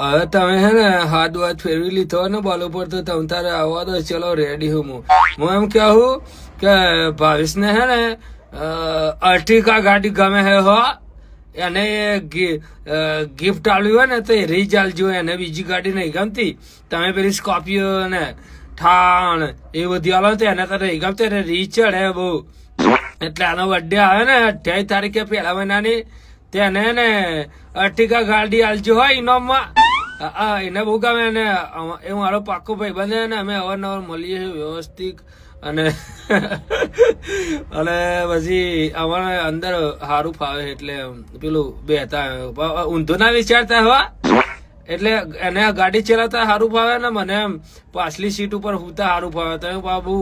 હવે તમે હે ને હાથ વાત ફેરવી લીધો ને બોલ ઉપર તો તમે તારે આવવા દો. ચલો રેડી હું એમ કહું કે ભાવેશ ને હે ને અર્ટિકા ગાડી ગમે હે હો. એને ગિફ્ટ આલ્યું હોય ને તો એ રીજ આલજો. એને બીજી ગાડી નહીં ગમતી. તમે પેલી સ્કોર્પિયો ને ઠાણ એ બધી આલો તો એને તો નહીં ગમતી. એને રીજ ચડે બહુ. એટલે આનો બર્થડે આવે ને 28 તારીખે પહેલા મહિનાની તેને ને અર્ટિકા ગાડી આલજો હોય ઇનામમાં. એને બહુ ગમે ને એ મારો પાક્કો ભાઈ બને ને અમે અવારનવાર મળીએ વ્યવસ્થિત અને અને પછી અમારે અંદર સારું ફાવે એટલે પેલું બેતા ઊંધું ના વિચારતા હવા. એટલે એને ગાડી ચલાવતા સારું ફાવે ને મને એમ પાછલી સીટ ઉપર હુતા સારું ફાવે. તો બહુ